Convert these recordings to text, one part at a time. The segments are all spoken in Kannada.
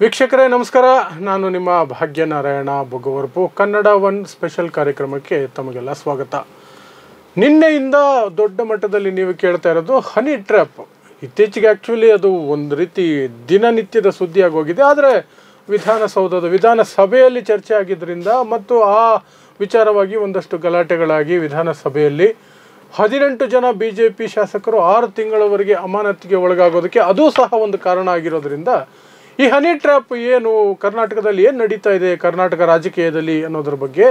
ವೀಕ್ಷಕರೇ ನಮಸ್ಕಾರ. ನಾನು ನಿಮ್ಮ ಭಾಗ್ಯನಾರಾಯಣ ಬೊಗವರ್ಪು. ಕನ್ನಡ ಒನ್ ಸ್ಪೆಷಲ್ ಕಾರ್ಯಕ್ರಮಕ್ಕೆ ತಮಗೆಲ್ಲ ಸ್ವಾಗತ. ನಿನ್ನೆಯಿಂದ ದೊಡ್ಡ ಮಟ್ಟದಲ್ಲಿ ನೀವು ಕೇಳ್ತಾ ಇರೋದು ಹನಿ ಟ್ರ್ಯಾಪ್. ಇತ್ತೀಚೆಗೆ ಆ್ಯಕ್ಚುಲಿ ಅದು ಒಂದು ರೀತಿ ದಿನನಿತ್ಯದ ಸುದ್ದಿಯಾಗಿ ಹೋಗಿದೆ. ಆದರೆ ವಿಧಾನಸಭೆಯಲ್ಲಿ ಚರ್ಚೆ ಆಗಿದ್ದರಿಂದ ಮತ್ತು ಆ ವಿಚಾರವಾಗಿ ಒಂದಷ್ಟು ಗಲಾಟೆಗಳಾಗಿ ವಿಧಾನಸಭೆಯಲ್ಲಿ 18 ಜನ BJP ಶಾಸಕರು 6 ತಿಂಗಳವರೆಗೆ ಅಮಾನತಿಗೆ ಒಳಗಾಗೋದಕ್ಕೆ ಅದು ಸಹ ಒಂದು ಕಾರಣ ಆಗಿರೋದ್ರಿಂದ ಈ ಹನಿ ಟ್ರ್ಯಾಪ್ ಏನು ಕರ್ನಾಟಕದಲ್ಲಿ ಏನು ನಡೀತಾ ಇದೆ ಕರ್ನಾಟಕ ರಾಜಕೀಯದಲ್ಲಿ ಅನ್ನೋದ್ರ ಬಗ್ಗೆ,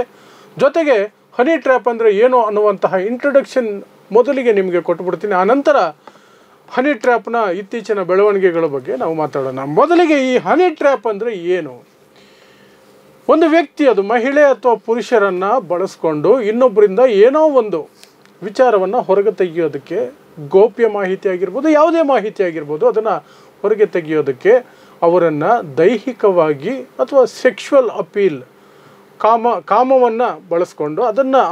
ಜೊತೆಗೆ ಹನಿ ಟ್ರ್ಯಾಪ್ ಅಂದರೆ ಏನು ಅನ್ನುವಂತಹ ಇಂಟ್ರೊಡಕ್ಷನ್ ಮೊದಲಿಗೆ ನಿಮಗೆ ಕೊಟ್ಬಿಡ್ತೀನಿ. ಆನಂತರ ಹನಿ ಟ್ರ್ಯಾಪ್ನ ಇತ್ತೀಚಿನ ಬೆಳವಣಿಗೆಗಳ ಬಗ್ಗೆ ನಾವು ಮಾತಾಡೋಣ. ಮೊದಲಿಗೆ ಈ ಹನಿ ಟ್ರ್ಯಾಪ್ ಅಂದರೆ ಏನು? ಒಂದು ವ್ಯಕ್ತಿ, ಅದು ಮಹಿಳೆ ಅಥವಾ ಪುರುಷರನ್ನು ಬಳಸ್ಕೊಂಡು ಇನ್ನೊಬ್ಬರಿಂದ ಏನೋ ಒಂದು ವಿಚಾರವನ್ನು ಹೊರಗೆ ತೆಗೆಯೋದಕ್ಕೆ, ಗೋಪ್ಯ ಮಾಹಿತಿ ಆಗಿರ್ಬೋದು, ಯಾವುದೇ ಮಾಹಿತಿ ಆಗಿರ್ಬೋದು, ಅದನ್ನು ಹೊರಗೆ ತೆಗೆಯೋದಕ್ಕೆ ಅವರನ್ನು ದೈಹಿಕವಾಗಿ ಅಥವಾ ಸೆಕ್ಷುವಲ್ ಅಪೀಲ್, ಕಾಮವನ್ನು ಬಳಸ್ಕೊಂಡು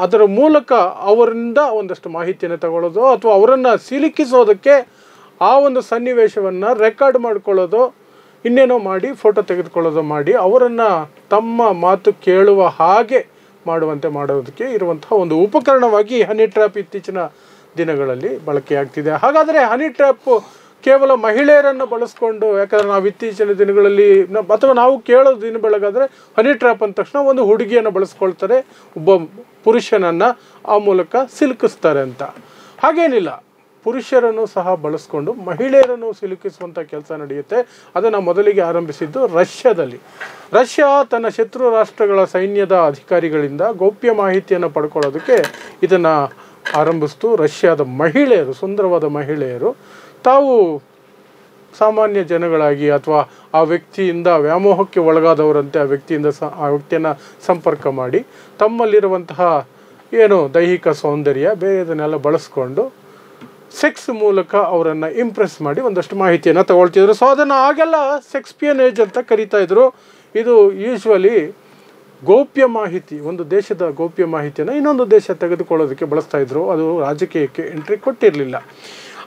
ಅದರ ಮೂಲಕ ಅವರಿಂದ ಒಂದಷ್ಟು ಮಾಹಿತಿಯನ್ನು ತಗೊಳ್ಳೋದು ಅಥವಾ ಅವರನ್ನು ಸಿಲುಕಿಸೋದಕ್ಕೆ ಆ ಒಂದು ಸನ್ನಿವೇಶವನ್ನು ರೆಕಾರ್ಡ್ ಮಾಡ್ಕೊಳ್ಳೋದು, ಇನ್ನೇನೋ ಮಾಡಿ ಫೋಟೋ ತೆಗೆದುಕೊಳ್ಳೋದು ಮಾಡಿ ಅವರನ್ನು ತಮ್ಮ ಮಾತು ಕೇಳುವ ಹಾಗೆ ಮಾಡೋದಕ್ಕೆ ಇರುವಂತಹ ಒಂದು ಉಪಕರಣವಾಗಿ ಹನಿ ಟ್ರ್ಯಾಪ್ ಇತ್ತೀಚಿನ ದಿನಗಳಲ್ಲಿ ಬಳಕೆಯಾಗ್ತಿದೆ. ಹಾಗಾದರೆ ಹನಿ ಟ್ರ್ಯಾಪ್ ಕೇವಲ ಮಹಿಳೆಯರನ್ನು ಬಳಸ್ಕೊಂಡು, ಯಾಕಂದರೆ ನಾವು ಇತ್ತೀಚಿನ ದಿನಗಳಲ್ಲಿ ಅಥವಾ ನಾವು ಕೇಳೋದು ದಿನ ಬೆಳಗಾದರೆ ಹನಿ ಟ್ರ್ಯಾಪ್ ಅಂದ ತಕ್ಷಣ ಒಂದು ಹುಡುಗಿಯನ್ನು ಬಳಸ್ಕೊಳ್ತಾರೆ, ಒಬ್ಬ ಪುರುಷನನ್ನು ಆ ಮೂಲಕ ಸಿಲುಕಿಸ್ತಾರೆ ಅಂತ. ಹಾಗೇನಿಲ್ಲ, ಪುರುಷರನ್ನು ಸಹ ಬಳಸ್ಕೊಂಡು ಮಹಿಳೆಯರನ್ನು ಸಿಲುಕಿಸುವಂಥ ಕೆಲಸ ನಡೆಯುತ್ತೆ. ಅದನ್ನು ಮೊದಲಿಗೆ ಆರಂಭಿಸಿದ್ದು ರಷ್ಯಾದಲ್ಲಿ. ರಷ್ಯಾ ತನ್ನ ಶತ್ರು ರಾಷ್ಟ್ರಗಳ ಸೈನ್ಯದ ಅಧಿಕಾರಿಗಳಿಂದ ಗೌಪ್ಯ ಮಾಹಿತಿಯನ್ನು ಪಡ್ಕೊಳ್ಳೋದಕ್ಕೆ ಇದನ್ನು ಆರಂಭಿಸ್ತು. ರಷ್ಯಾದ ಮಹಿಳೆಯರು, ಸುಂದರವಾದ ಮಹಿಳೆಯರು, ತಾವು ಸಾಮಾನ್ಯ ಜನಗಳಾಗಿ ಅಥವಾ ಆ ವ್ಯಕ್ತಿಯಿಂದ ವ್ಯಾಮೋಹಕ್ಕೆ ಒಳಗಾದವರಂತೆ ಆ ವ್ಯಕ್ತಿಯನ್ನು ಸಂಪರ್ಕ ಮಾಡಿ ತಮ್ಮಲ್ಲಿರುವಂತಹ ಏನು ದೈಹಿಕ ಸೌಂದರ್ಯ ಬೇರೆದನ್ನೆಲ್ಲ ಬಳಸ್ಕೊಂಡು ಸೆಕ್ಸ್ ಮೂಲಕ ಅವರನ್ನು ಇಂಪ್ರೆಸ್ ಮಾಡಿ ಒಂದಷ್ಟು ಮಾಹಿತಿಯನ್ನು ತಗೊಳ್ತಿದ್ರು. ಸೊ ಅದನ್ನು ಆಗೆಲ್ಲ ಸೆಕ್ಸ್ಪಿಯನೇಜ್ ಅಂತ ಕರೀತಾ ಇದ್ರು. ಇದು ಯೂಶ್ವಲಿ ಗೌಪ್ಯ ಮಾಹಿತಿ, ಒಂದು ದೇಶದ ಗೌಪ್ಯ ಮಾಹಿತಿಯನ್ನು ಇನ್ನೊಂದು ದೇಶ ತೆಗೆದುಕೊಳ್ಳೋದಕ್ಕೆ ಬಳಸ್ತಾ ಇದ್ರು. ಅದು ರಾಜಕೀಯಕ್ಕೆ ಎಂಟ್ರಿ ಕೊಟ್ಟಿರಲಿಲ್ಲ.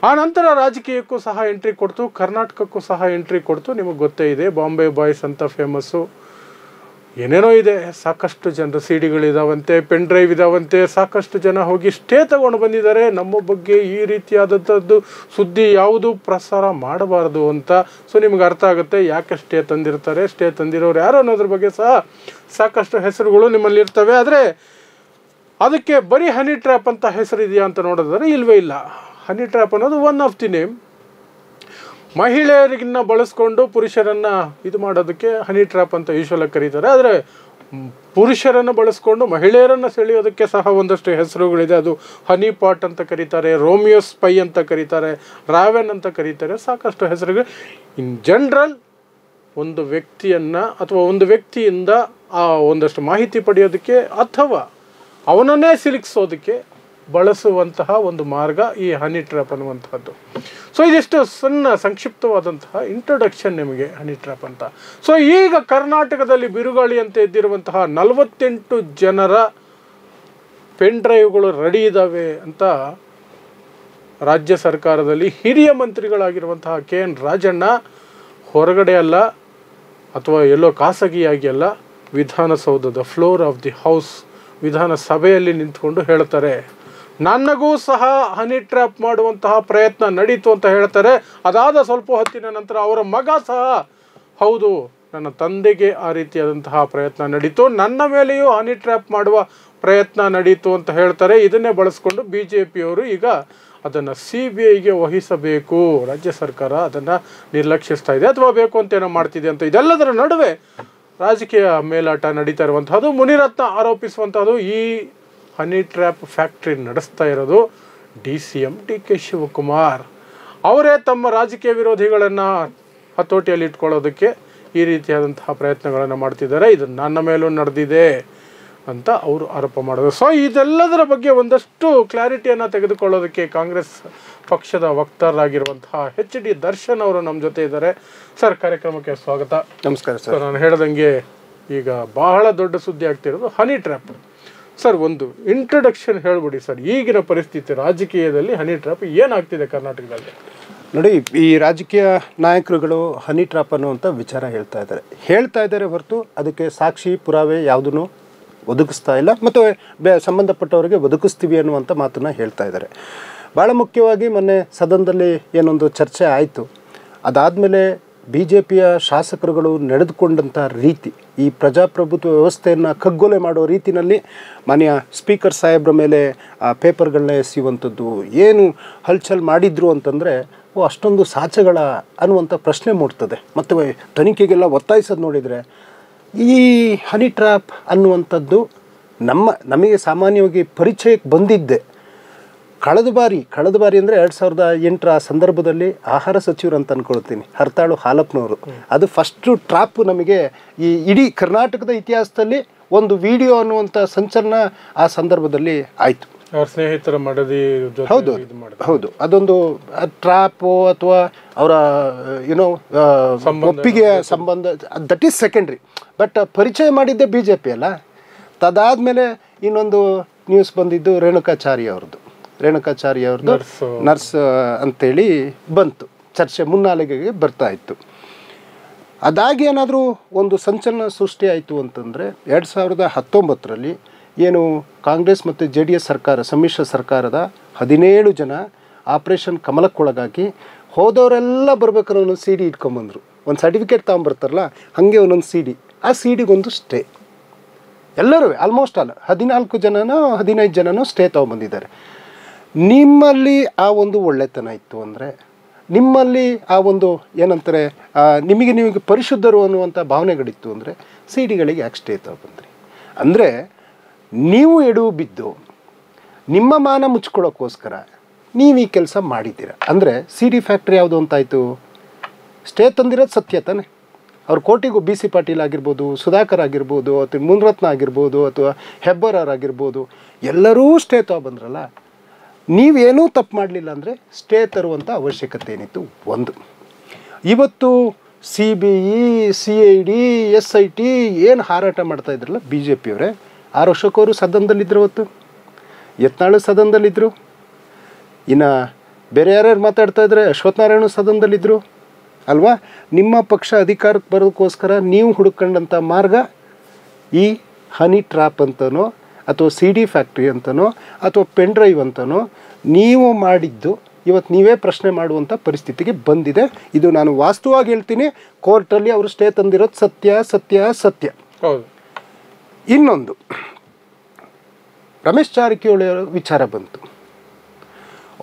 ಆ ನಂತರ ರಾಜಕೀಯಕ್ಕೂ ಸಹ ಎಂಟ್ರಿ ಕೊಡ್ತು, ಕರ್ನಾಟಕಕ್ಕೂ ಸಹ ಎಂಟ್ರಿ ಕೊಡ್ತು. ನಿಮಗೆ ಗೊತ್ತೇ ಇದೆ, ಬಾಂಬೆ ಬಾಯ್ಸ್ ಅಂತ ಫೇಮಸ್ಸು, ಏನೇನೋ ಇದೆ. ಸಾಕಷ್ಟು ಜನರು ಸಿಡಿಗಳಿದಾವಂತೆ, ಪೆನ್ ಡ್ರೈವ್ ಇದಾವಂತೆ, ಸಾಕಷ್ಟು ಜನ ಹೋಗಿ ಸ್ಟೇ ತಗೊಂಡು ಬಂದಿದ್ದಾರೆ. ನಮ್ಮ ಬಗ್ಗೆ ಈ ರೀತಿಯಾದಂಥದ್ದು ಸುದ್ದಿ ಯಾವುದು ಪ್ರಸಾರ ಮಾಡಬಾರ್ದು ಅಂತ. ಸೊ ನಿಮ್ಗೆ ಅರ್ಥ ಆಗುತ್ತೆ ಯಾಕೆ ಸ್ಟೇ ತಂದಿರ್ತಾರೆ, ಸ್ಟೇ ತಂದಿರೋರು ಯಾರು ಅನ್ನೋದ್ರ ಬಗ್ಗೆ ಸಹ ಸಾಕಷ್ಟು ಹೆಸರುಗಳು ನಿಮ್ಮಲ್ಲಿ ಇರ್ತವೆ. ಆದರೆ ಅದಕ್ಕೆ ಬರೀ ಹನಿ ಟ್ರ್ಯಾಪ್ ಅಂತ ಹೆಸರು ಇದೆಯಾ ಅಂತ ನೋಡಿದ್ರೆ ಇಲ್ವೇ ಇಲ್ಲ. ಹನಿ ಟ್ರ್ಯಾಪ್ ಅನ್ನೋದು ಒನ್ ಆಫ್ ದಿ ನೇಮ್. ಮಹಿಳೆಯರಿಗಿನ್ನ ಬಳಸ್ಕೊಂಡು ಪುರುಷರನ್ನು ಇದು ಮಾಡೋದಕ್ಕೆ ಹನಿ ಟ್ರ್ಯಾಪ್ ಅಂತ ಯೂಶ್ವಲಾಗಿ ಕರೀತಾರೆ. ಆದರೆ ಪುರುಷರನ್ನು ಬಳಸ್ಕೊಂಡು ಮಹಿಳೆಯರನ್ನು ಸೆಳೆಯೋದಕ್ಕೆ ಸಹ ಒಂದಷ್ಟು ಹೆಸರುಗಳಿದೆ. ಅದು ಹನಿ ಪಾಟ್ ಅಂತ ಕರೀತಾರೆ, ರೋಮಿಯೋ ಸ್ಪೈ ಅಂತ ಕರೀತಾರೆ, ರಾವೆನ್ ಅಂತ ಕರೀತಾರೆ, ಸಾಕಷ್ಟು ಹೆಸರುಗಳು. ಇನ್ ಜನರಲ್ ಒಂದು ವ್ಯಕ್ತಿಯನ್ನು ಅಥವಾ ಒಂದು ವ್ಯಕ್ತಿಯಿಂದ ಆ ಒಂದಷ್ಟು ಮಾಹಿತಿ ಪಡೆಯೋದಕ್ಕೆ ಅಥವಾ ಅವನನ್ನೇ ಸಿಲುಕಿಸೋದಕ್ಕೆ ಬಳಸುವಂತಹ ಒಂದು ಮಾರ್ಗ ಈ ಹನಿ ಟ್ರ್ಯಾಪ್ ಅನ್ನುವಂಥದ್ದು. ಸೊ ಇದಿಷ್ಟು ಸಂಕ್ಷಿಪ್ತವಾದಂತಹ ಇಂಟ್ರೊಡಕ್ಷನ್ ನಿಮಗೆ ಹನಿ ಟ್ರ್ಯಾಪ್ ಅಂತ. ಸೊ ಈಗ ಕರ್ನಾಟಕದಲ್ಲಿ ಬಿರುಗಾಳಿಯಂತೆ ಎದ್ದಿರುವಂತಹ 48 ಜನರ ಪೆನ್ ಡ್ರೈವ್ಗಳು ರೆಡಿ ಇದ್ದಾವೆ ಅಂತ ರಾಜ್ಯ ಸರ್ಕಾರದಲ್ಲಿ ಹಿರಿಯ ಮಂತ್ರಿಗಳಾಗಿರುವಂತಹ KN ರಾಜಣ್ಣ ಹೊರಗಡೆ ಅಲ್ಲ ಅಥವಾ ಎಲ್ಲೋ ಖಾಸಗಿಯಾಗಿ ಅಲ್ಲ, ವಿಧಾನಸೌಧದ ಫ್ಲೋರ್ ಆಫ್ ದಿ ಹೌಸ್, ವಿಧಾನಸಭೆಯಲ್ಲಿ ನಿಂತ್ಕೊಂಡು ಹೇಳ್ತಾರೆ, ನನಗೂ ಸಹ ಹನಿ ಟ್ರ್ಯಾಪ್ ಮಾಡುವಂತಹ ಪ್ರಯತ್ನ ನಡೀತು ಅಂತ ಹೇಳ್ತಾರೆ. ಅದಾದ ಸ್ವಲ್ಪ ಹೊತ್ತಿನ ನಂತರ ಅವರ ಮಗ ಸಹ, ಹೌದು ನನ್ನ ತಂದೆಗೆ ಆ ರೀತಿಯಾದಂತಹ ಪ್ರಯತ್ನ ನಡೀತು, ನನ್ನ ಮೇಲೆಯೂ ಹನಿ ಟ್ರ್ಯಾಪ್ ಮಾಡುವ ಪ್ರಯತ್ನ ನಡೀತು ಅಂತ ಹೇಳ್ತಾರೆ. ಇದನ್ನೇ ಬಳಸ್ಕೊಂಡು BJPಯವರು ಈಗ ಅದನ್ನು CBIಗೆ ವಹಿಸಬೇಕು, ರಾಜ್ಯ ಸರ್ಕಾರ ಅದನ್ನು ನಿರ್ಲಕ್ಷಿಸ್ತಾ ಇದೆ ಅಥವಾ ಬೇಕು ಅಂತ ಏನೋ ಮಾಡ್ತಿದೆ ಅಂತ. ಇದೆಲ್ಲದರ ನಡುವೆ ರಾಜಕೀಯ ಮೇಲಾಟ ನಡೀತಾ ಇರುವಂತಹದ್ದು. ಮುನಿರತ್ನ ಆರೋಪಿಸುವಂತಹದ್ದು ಈ ಹನಿ ಟ್ರ್ಯಾಪ್ ಫ್ಯಾಕ್ಟ್ರಿ ನಡೆಸ್ತಾ ಇರೋದು DCM DK ಶಿವಕುಮಾರ್ ಅವರೇ. ತಮ್ಮ ರಾಜಕೀಯ ವಿರೋಧಿಗಳನ್ನು ಹತೋಟಿಯಲ್ಲಿ ಇಟ್ಕೊಳ್ಳೋದಕ್ಕೆ ಈ ರೀತಿಯಾದಂತಹ ಪ್ರಯತ್ನಗಳನ್ನು ಮಾಡ್ತಿದ್ದಾರೆ. ಇದು ನನ್ನ ಮೇಲೂ ನಡೆದಿದೆ ಅಂತ ಅವರು ಆರೋಪ ಮಾಡೋದು. ಸೊ ಇದೆಲ್ಲದರ ಬಗ್ಗೆ ಒಂದಷ್ಟು ಕ್ಲಾರಿಟಿಯನ್ನು ತೆಗೆದುಕೊಳ್ಳೋದಕ್ಕೆ ಕಾಂಗ್ರೆಸ್ ಪಕ್ಷದ ವಕ್ತಾರರಾಗಿರುವಂತಹ HD ದರ್ಶನ್ ಅವರು ನಮ್ಮ ಜೊತೆ ಇದ್ದಾರೆ. ಸರ್, ಕಾರ್ಯಕ್ರಮಕ್ಕೆ ಸ್ವಾಗತ. ನಮಸ್ಕಾರ ಸರ್. ನಾನು ಹೇಳ್ದಂಗೆ ಈಗ ಬಹಳ ದೊಡ್ಡ ಸುದ್ದಿ ಆಗ್ತಿರೋದು ಹನಿ ಟ್ರ್ಯಾಪ್. ಸರ್, ಒಂದು ಇಂಟ್ರೊಡಕ್ಷನ್ ಹೇಳ್ಬಿಡಿ ಸರ್, ಈಗಿನ ಪರಿಸ್ಥಿತಿ ರಾಜಕೀಯದಲ್ಲಿ ಹನಿ ಟ್ರ್ಯಾಪ್ ಏನಾಗ್ತಿದೆ ಕರ್ನಾಟಕದಲ್ಲಿ? ನೋಡಿ, ಈ ರಾಜಕೀಯ ನಾಯಕರುಗಳು ಹನಿ ಟ್ರಾಪ್ ಅನ್ನುವಂಥ ವಿಚಾರ ಹೇಳ್ತಾ ಇದ್ದಾರೆ ಹೊರತು ಅದಕ್ಕೆ ಸಾಕ್ಷಿ ಪುರಾವೆ ಯಾವುದನ್ನು ಒದಗಿಸ್ತಾ ಇಲ್ಲ, ಮತ್ತು ಸಂಬಂಧಪಟ್ಟವರಿಗೆ ಒದಗಿಸ್ತೀವಿ ಅನ್ನುವಂಥ ಮಾತನ್ನು ಹೇಳ್ತಾ ಇದ್ದಾರೆ. ಭಾಳ ಮುಖ್ಯವಾಗಿ ಮೊನ್ನೆ ಸದನದಲ್ಲಿ ಏನೊಂದು ಚರ್ಚೆ ಆಯಿತು. ಅದಾದಮೇಲೆ ಬಿ ಜೆ ಪಿಯ ಶಾಸಕರುಗಳು ನಡೆದುಕೊಂಡಂಥ ರೀತಿ, ಈ ಪ್ರಜಾಪ್ರಭುತ್ವ ವ್ಯವಸ್ಥೆಯನ್ನು ಕಗ್ಗೊಲೆ ಮಾಡೋ ರೀತಿಯಲ್ಲಿ ಮಾನ್ಯ ಸ್ಪೀಕರ್ ಸಾಹೇಬ್ರ ಮೇಲೆ ಆ ಪೇಪರ್ಗಳನ್ನ ಎಸೆಯುವಂಥದ್ದು, ಏನು ಹಲ್ಚಲ್ ಮಾಡಿದ್ರು ಅಂತಂದರೆ ಅಷ್ಟೊಂದು ಸಾಚಗಳ ಅನ್ನುವಂಥ ಪ್ರಶ್ನೆ ಮೂಡ್ತದೆ. ಮತ್ತು ತನಿಖೆಗೆಲ್ಲ ಒತ್ತಾಯಿಸೋದು ನೋಡಿದರೆ ಈ ಹನಿ ಟ್ರ್ಯಾಪ್ ಅನ್ನುವಂಥದ್ದು ನಮಗೆ ಸಾಮಾನ್ಯವಾಗಿ ಪರಿಚಯಕ್ಕೆ ಬಂದಿದ್ದೆ ಕಳೆದ ಬಾರಿ ಅಂದರೆ 2008 ಸಂದರ್ಭದಲ್ಲಿ ಆಹಾರ ಸಚಿವರು ಅಂತ ಅಂದ್ಕೊಳ್ತೀನಿ, ಹರ್ತಾಳು ಹಾಲಪ್ಪನವರು. ಅದು ಫಸ್ಟು ಟ್ರಾಪ್ ನಮಗೆ ಈ ಇಡೀ ಕರ್ನಾಟಕದ ಇತಿಹಾಸದಲ್ಲಿ ಒಂದು ವಿಡಿಯೋ ಅನ್ನುವಂಥ ಸಂಚಲನ ಆ ಸಂದರ್ಭದಲ್ಲಿ ಆಯಿತು. ಅವ್ರ ಸ್ನೇಹಿತರ ಮಡದಿ. ಹೌದು, ಅದೊಂದು ಟ್ರಾಪು ಅಥವಾ ಅವರ ಒಪ್ಪಿಗೆಯ ಸಂಬಂಧ, ದಟ್ ಈಸ್ ಸೆಕೆಂಡ್ರಿ. ಬಟ್ ಪರಿಚಯ ಮಾಡಿದ್ದೆ ಬಿ ಜೆ ಪಿ ಅಲ್ಲ. ತದಾದಮೇಲೆ ಇನ್ನೊಂದು ನ್ಯೂಸ್ ಬಂದಿದ್ದು ರೇಣುಕಾಚಾರ್ಯ ಅವ್ರದ್ದು ನರ್ಸ್ ಅಂತೇಳಿ ಬಂತು, ಚರ್ಚೆ ಮುನ್ನೆಲೆಗೆ ಬರ್ತಾ ಇತ್ತು. ಅದಾಗಿ ಏನಾದರೂ ಒಂದು ಸಂಚಲನ ಸೃಷ್ಟಿ ಆಯಿತು ಅಂತಂದರೆ 2019ರಲ್ಲಿ ಏನು ಕಾಂಗ್ರೆಸ್ ಮತ್ತು JDS ಸರ್ಕಾರ, ಸಮ್ಮಿಶ್ರ ಸರ್ಕಾರದ 17 ಜನ ಆಪರೇಷನ್ ಕಮಲಕ್ಕೊಳಗಾಗಿ ಹೋದವರೆಲ್ಲ ಬರ್ಬೇಕಾದ್ರೆ ಒಂದೊಂದು CD ಇಟ್ಕೊಂಬಂದರು. ಒಂದು ಸರ್ಟಿಫಿಕೇಟ್ ತೊಗೊಂಬರ್ತಾರಲ್ಲ ಹಾಗೆ ಒಂದೊಂದು CD, ಆ CDಗೊಂದು ಸ್ಟೇ. ಎಲ್ಲರೂ ಆಲ್ಮೋಸ್ಟ್ ಆಲ್ 14 ಜನನೋ 15 ಜನನೋ ಸ್ಟೇ ತೊಗೊಂಬಂದಿದ್ದಾರೆ. ನಿಮ್ಮಲ್ಲಿ ಆ ಒಂದು ಒಳ್ಳೆತನ ಇತ್ತು ಅಂದರೆ, ನಿಮ್ಮಲ್ಲಿ ಆ ಒಂದು ಏನಂತಾರೆ ನಿಮಗೆ ಪರಿಶುದ್ಧರು ಅನ್ನುವಂಥ ಭಾವನೆಗಳಿತ್ತು ಅಂದರೆ CDಗಳಿಗೆ ಯಾಕೆ ಸ್ಟೇ ತೊಗೊಂಡ್ರಿ? ಅಂದರೆ ನೀವು ಎಡುವು ಬಿದ್ದು ನಿಮ್ಮ ಮಾನ ಮುಚ್ಕೊಳ್ಳೋಕ್ಕೋಸ್ಕರ ನೀವು ಈ ಕೆಲಸ ಮಾಡಿದ್ದೀರ. ಅಂದರೆ CD ಫ್ಯಾಕ್ಟ್ರಿ ಯಾವುದು ಅಂತಾಯಿತು? ಸ್ಟೇ ತಂದಿರೋದು ಸತ್ಯ ತಾನೆ. ಅವ್ರು ಕೋಟಿಗೂ BC ಪಾಟೀಲ್ ಆಗಿರ್ಬೋದು, ಸುಧಾಕರ್ ಆಗಿರ್ಬೋದು, ಅಥವಾ ಮುನ್ರತ್ನ ಆಗಿರ್ಬೋದು, ಅಥವಾ ಹೆಬ್ಬಾರವರಾಗಿರ್ಬೋದು, ಎಲ್ಲರೂ ಸ್ಟೇ ತೊಗೊಂಡ್ಬಂದ್ರಲ್ಲ. ನೀವೇನೂ ತಪ್ಪು ಮಾಡಲಿಲ್ಲ ಅಂದರೆ ಸ್ಟೇ ತರುವಂಥ ಅವಶ್ಯಕತೆ ಏನಿತ್ತು? ಒಂದು. ಇವತ್ತು CBI, CID, SIT ಏನು ಹಾರಾಟ ಮಾಡ್ತಾ ಇದ್ರಲ್ಲ ಬಿ ಜೆ ಪಿಯವರೇ, ಆರ್ ಅಶೋಕ್ ಅವರು ಸದನದಲ್ಲಿದ್ದರು, ಅವತ್ತು ಯತ್ನಾಳು ಸದನದಲ್ಲಿದ್ದರು, ಇನ್ನು ಬೇರೆ ಯಾರ್ಯಾರು ಮಾತಾಡ್ತಾ ಇದ್ದಾರೆ, ಅಶ್ವಥ್ ನಾರಾಯಣ ಸದನದಲ್ಲಿದ್ದರು ಅಲ್ವಾ? ನಿಮ್ಮ ಪಕ್ಷ ಅಧಿಕಾರಕ್ಕೆ ಬರೋದಕ್ಕೋಸ್ಕರ ನೀವು ಹುಡುಕೊಂಡಂಥ ಮಾರ್ಗ ಈ ಹನಿ ಟ್ರ್ಯಾಪ್ ಅಂತನೋ ಅಥವಾ CD ಫ್ಯಾಕ್ಟ್ರಿ ಅಂತನೋ ಅಥವಾ ಪೆನ್ ಡ್ರೈವ್ ಅಂತನೋ ನೀವು ಮಾಡಿದ್ದು ಇವತ್ತು ನೀವೇ ಪ್ರಶ್ನೆ ಮಾಡುವಂಥ ಪರಿಸ್ಥಿತಿಗೆ ಬಂದಿದೆ. ಇದು ನಾನು ವಾಸ್ತವವಾಗಿ ಹೇಳ್ತೀನಿ, ಕೋರ್ಟಲ್ಲಿ ಅವರು ಸ್ಟೇ ತಂದಿರೋದು ಸತ್ಯ. ಹೌದು. ಇನ್ನೊಂದು, ರಮೇಶ್ ಜಾರಕಿಹೊಳಿ ವಿಚಾರ ಬಂತು.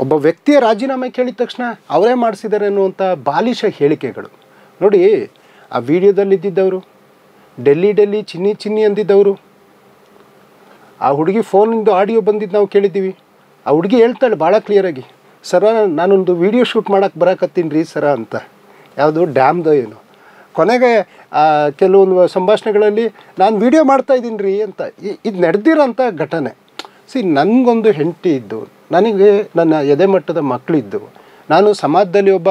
ಒಬ್ಬ ವ್ಯಕ್ತಿಯ ರಾಜೀನಾಮೆ ಕೇಳಿದ ತಕ್ಷಣ ಅವರೇ ಮಾಡಿಸಿದ್ದಾರೆ ಅನ್ನುವಂಥ ಬಾಲಿಶ ಹೇಳಿಕೆಗಳು ನೋಡಿ. ಆ ವಿಡಿಯೋದಲ್ಲಿದ್ದವರು ಡೆಲ್ಲಿ ಚಿನ್ನಿ ಅಂದಿದ್ದವರು, ಆ ಹುಡುಗಿ ಫೋನಿಂದ ಆಡಿಯೋ ಬಂದಿದ್ದು ನಾವು ಕೇಳಿದ್ದೀವಿ. ಆ ಹುಡುಗಿ ಹೇಳ್ತಾಳೆ ಭಾಳ ಕ್ಲಿಯರಾಗಿ, ಸರ ನಾನೊಂದು ವಿಡಿಯೋ ಶೂಟ್ ಮಾಡೋಕ್ಕೆ ಬರಕತ್ತೀನಿ ರೀ ಸರ ಅಂತ. ಯಾವುದು ಡ್ಯಾಮ್ದು ಏನು, ಕೊನೆಗೆ ಕೆಲವೊಂದು ಸಂಭಾಷಣೆಗಳಲ್ಲಿ ನಾನು ವಿಡಿಯೋ ಮಾಡ್ತಾಯಿದ್ದೀನಿ ರೀ ಅಂತ. ಇದು ನಡೆದಿರೋಂಥ ಘಟನೆ. ನನಗೊಂದು ಹೆಂಡತಿ ಇದ್ದು, ನನಗೆ ನನ್ನ ಎದೆ ಮಟ್ಟದ ಮಕ್ಕಳಿದ್ದು, ನಾನು ಸಮಾಜದಲ್ಲಿ ಒಬ್ಬ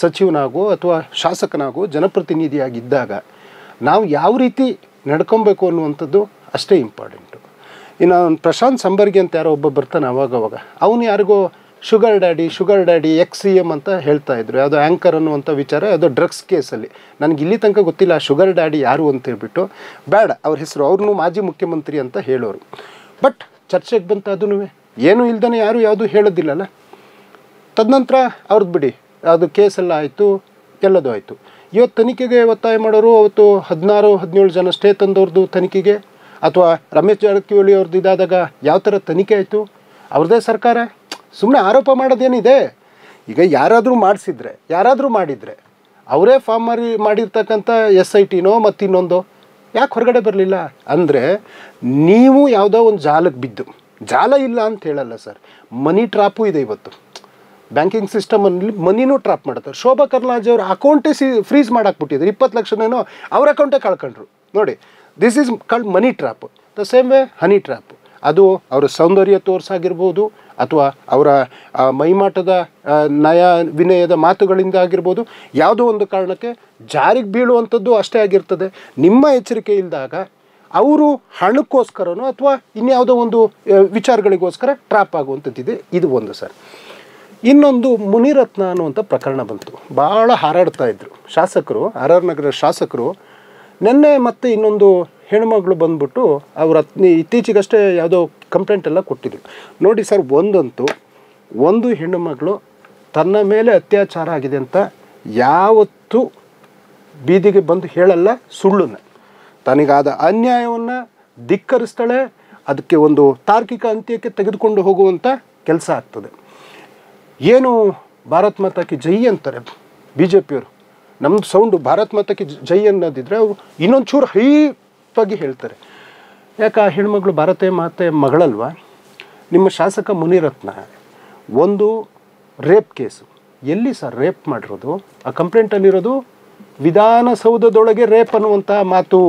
ಸಚಿವನಾಗೋ ಅಥವಾ ಶಾಸಕನಾಗೋ ಜನಪ್ರತಿನಿಧಿಯಾಗಿದ್ದಾಗ ನಾವು ಯಾವ ರೀತಿ ನಡ್ಕೊಬೇಕು ಅನ್ನುವಂಥದ್ದು ಅಷ್ಟೇ ಇಂಪಾರ್ಟೆಂಟು. ಇನ್ನು ಪ್ರಶಾಂತ್ ಸಂಬರ್ಗಿ ಅಂತ ಯಾರೋ ಒಬ್ಬ ಬರ್ತಾನೆ ಅವಾಗವಾಗ, ಅವನು ಯಾರಿಗೋ ಶುಗರ್ ಡ್ಯಾಡಿ CM ಅಂತ ಹೇಳ್ತಾ ಇದ್ರು. ಯಾವುದೋ ಆ್ಯಂಕರ್ ಅನ್ನುವಂಥ ವಿಚಾರ, ಯಾವುದೋ ಡ್ರಗ್ಸ್ ಕೇಸಲ್ಲಿ. ನನಗೆ ಇಲ್ಲಿ ತನಕ ಗೊತ್ತಿಲ್ಲ ಶುಗರ್ ಡ್ಯಾಡಿ ಯಾರು ಅಂತ ಹೇಳ್ಬಿಟ್ಟು, ಬೇಡ ಅವ್ರ ಹೆಸರು, ಅವ್ರನ್ನೂ ಮಾಜಿ ಮುಖ್ಯಮಂತ್ರಿ ಅಂತ ಹೇಳೋರು. ಬಟ್ ಚರ್ಚೆಗೆ ಬಂತ ಅದೂ ಏನೂ ಇಲ್ದೇ ಯಾರು ಯಾವುದೂ ಹೇಳೋದಿಲ್ಲಲ್ಲ. ತದನಂತರ ಅವ್ರದ್ದು ಬಿಡಿ, ಅದು ಕೇಸೆಲ್ಲ ಆಯಿತು, ಎಲ್ಲದೂ ಆಯಿತು. ಇವತ್ತು ತನಿಖೆಗೆ ಒತ್ತಾಯ ಮಾಡೋರು ಅವತ್ತು 16-17 ಜನ ಸ್ಟೇ ತಂದವ್ರದ್ದು ತನಿಖೆಗೆ, ಅಥವಾ ರಮೇಶ್ ಜಾರಕಿಹೊಳಿ ಅವ್ರದ್ದು ಇದಾದಾಗ ಯಾವ ಥರ ತನಿಖೆ ಆಯಿತು? ಅವ್ರದ್ದೇ ಸರ್ಕಾರ. ಸುಮ್ಮನೆ ಆರೋಪ ಮಾಡೋದೇನಿದೆ? ಈಗ ಯಾರಾದರೂ ಮಾಡಿದರೆ ಅವರೇ ಫಾರ್ಮ್ ಮಾಡಿರ್ತಕ್ಕಂಥ SITನೋ ಮತ್ತು ಇನ್ನೊಂದು ಯಾಕೆ ಹೊರಗಡೆ ಬರಲಿಲ್ಲ? ಅಂದರೆ ನೀವು ಯಾವುದೋ ಒಂದು ಜಾಲಕ್ಕೆ ಬಿದ್ದು, ಜಾಲ ಇಲ್ಲ ಅಂತ ಹೇಳಲ್ಲ ಸರ್, ಮನಿ ಟ್ರಾಪು ಇದೆ. ಇವತ್ತು ಬ್ಯಾಂಕಿಂಗ್ ಸಿಸ್ಟಮಲ್ಲಿ ಮನಿನೂ ಟ್ರಾಪ್ ಮಾಡ್ತಾರೆ. ಶೋಭಾ ಕರ್ಲಾಜೆ ಅವ್ರ ಅಕೌಂಟೇ ಫ್ರೀಸ್ ಮಾಡಾಕ್ಬಿಟ್ಟಿದ್ರು, 20 ಲಕ್ಷನೇನೋ ಅವ್ರ ಅಕೌಂಟೇ ಕಳ್ಕೊಂಡ್ರು ನೋಡಿ. This is called money trap. The same way honey trap. ಅದು ಅವರ ಸೌಂದರ್ಯ ತೋರಿಸಾಗಿರ್ಬೋದು, ಅಥವಾ ಅವರ ಮೈಮಾಟದ ನಯ ವಿನಯದ ಮಾತುಗಳಿಂದ ಆಗಿರ್ಬೋದು, ಯಾವುದೋ ಒಂದು ಕಾರಣಕ್ಕೆ ಜಾರಿಗೆ ಬೀಳುವಂಥದ್ದು ಅಷ್ಟೇ ಆಗಿರ್ತದೆ. ನಿಮ್ಮ ಎಚ್ಚರಿಕೆ ಇಲ್ಲದಾಗ ಅವರು ಹಣಕ್ಕೋಸ್ಕರನೋ ಅಥವಾ ಇನ್ಯಾವುದೋ ಒಂದು ವಿಚಾರಗಳಿಗೋಸ್ಕರ ಟ್ರ್ಯಾಪ್ ಆಗುವಂಥದ್ದಿದೆ. ಇದು ಒಂದು ಸರ್. ಇನ್ನೊಂದು ಮುನಿರತ್ನ ಅನ್ನುವಂಥ ಪ್ರಕರಣ ಬಂತು. ಭಾಳ ಹಾರಾಡ್ತಾ ಇದ್ರು ಶಾಸಕರು, ಆರ್ ಆರ್ ನಗರ ಶಾಸಕರು. ನಿನ್ನೆ ಮತ್ತೆ ಇನ್ನೊಂದು ಹೆಣ್ಮಗಳು ಬಂದ್ಬಿಟ್ಟು ಅವ್ರ ಇತ್ತೀಚೆಗಷ್ಟೇ ಯಾವುದೋ ಕಂಪ್ಲೇಂಟ್ ಎಲ್ಲ ಕೊಟ್ಟಿದ್ರು. ನೋಡಿ ಸರ್, ಒಂದು ಹೆಣ್ಣುಮಗಳು ತನ್ನ ಮೇಲೆ ಅತ್ಯಾಚಾರ ಆಗಿದೆ ಅಂತ ಯಾವತ್ತೂ ಬೀದಿಗೆ ಬಂದು ಹೇಳಲ್ಲ, ಸುಳ್ಳನ್ನು. ತನಗಾದ ಅನ್ಯಾಯವನ್ನು ಧಿಕ್ಕರಿಸ್ತಾಳೆ, ಅದಕ್ಕೆ ಒಂದು ತಾರ್ಕಿಕ ಅಂತ್ಯಕ್ಕೆ ತೆಗೆದುಕೊಂಡು ಹೋಗುವಂಥ ಕೆಲಸ ಆಗ್ತದೆ. ಏನು ಭಾರತ್ ಮಾತಾ ಕಿ ಜೈ ಅಂತಾರೆ ಬಿ ಜೆ ಪಿಯವರು. ನಮ್ಮದು ಸೌಂಡು ಭಾರತ್ ಮಾತಾ ಕಿ ಜೈ ಅನ್ನೋದಿದ್ರೆ ಅವರು ಇನ್ನೊಂದು ಚೂರು ಹೈಪಾಗಿ ಹೇಳ್ತಾರೆ. ಯಾಕೆ ಆ ಹೆಣ್ಮಗಳು ಭಾರತ ಮಾತೆ ಮಗಳಲ್ವಾ? ನಿಮ್ಮ ಶಾಸಕ ಮುನಿರತ್ನ ಒಂದು ರೇಪ್ ಕೇಸು, ಎಲ್ಲಿ ಸರ್ ರೇಪ್ ಮಾಡಿರೋದು? ಆ ಕಂಪ್ಲೇಂಟಲ್ಲಿರೋದು ವಿಧಾನಸೌಧದೊಳಗೆ ರೇಪ್ ಅನ್ನುವಂಥ ಮಾತು.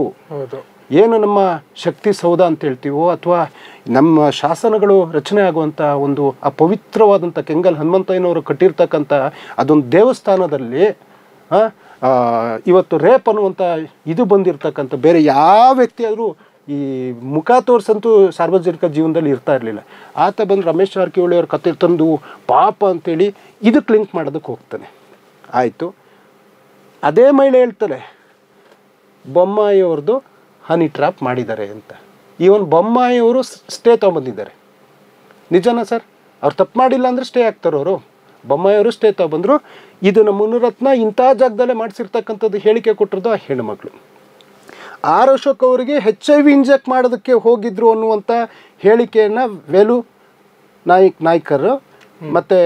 ಏನು ನಮ್ಮ ಶಕ್ತಿ ಸೌಧ ಅಂತ ಹೇಳ್ತೀವೋ, ಅಥವಾ ನಮ್ಮ ಶಾಸನಗಳು ರಚನೆ ಆಗುವಂಥ ಒಂದು ಆ ಪವಿತ್ರವಾದಂಥ ಕೆಂಗಲ್ ಹನುಮಂತಯ್ಯನವರು ಕಟ್ಟಿರ್ತಕ್ಕಂಥ ಅದೊಂದು ದೇವಸ್ಥಾನದಲ್ಲಿ ಇವತ್ತು ರೇಪ್ ಅನ್ನುವಂಥ ಇದು ಬಂದಿರತಕ್ಕಂಥ ಬೇರೆ ಯಾವ ವ್ಯಕ್ತಿ ಆದರೂ ಈ ಮುಖ ತೋರಿಸಂತೂ ಸಾರ್ವಜನಿಕ ಜೀವನದಲ್ಲಿ ಇರ್ತಾ ಇರಲಿಲ್ಲ. ಆತ ಬಂದು ರಮೇಶ್ ಜಾರಕಿಹೊಳಿ ಅವ್ರ ಕತೆ ತಂದು ಪಾಪ ಅಂತೇಳಿ ಇದಕ್ಕೆ ಲಿಂಕ್ ಮಾಡೋದಕ್ಕೆ ಹೋಗ್ತಾನೆ. ಆಯಿತು, ಅದೇ ಮಹಿಳೆ ಹೇಳ್ತಾರೆ ಬೊಮ್ಮಾಯಿಯವ್ರದ್ದು ಹನಿ ಟ್ರ್ಯಾಪ್ ಮಾಡಿದ್ದಾರೆ ಅಂತ. ಇವನ್ ಬೊಮ್ಮಾಯಿಯವರು ಸ್ಟೇ ತೊಗೊಂಬಂದಿದ್ದಾರೆ. ನಿಜನಾ ಸರ್? ಅವ್ರು ತಪ್ಪು ಮಾಡಿಲ್ಲ ಅಂದರೆ ಸ್ಟೇ ಆಗ್ತಾರೆ ಅವರು. ಬೊಮ್ಮಾಯಿಯವರು ಸ್ಟೇ ತೊಗೊಂಬಂದರು. ಇದನ್ನು ಮುನಿರತ್ನ ಇಂಥ ಜಾಗದಲ್ಲೇ ಮಾಡಿಸಿರ್ತಕ್ಕಂಥದ್ದು ಹೇಳಿಕೆ ಕೊಟ್ಟಿರೋದು ಆ ಹೆಣ್ಣುಮಗಳು. ಆರ್ ಅಶೋಕ್ ಅವರಿಗೆ HIV ಇಂಜೆಕ್ಟ್ ಮಾಡೋದಕ್ಕೆ ಹೋಗಿದ್ರು ಅನ್ನುವಂಥ ಹೇಳಿಕೆಯನ್ನು ವೇಲು ನಾಯ್ಕರು ಮತ್ತು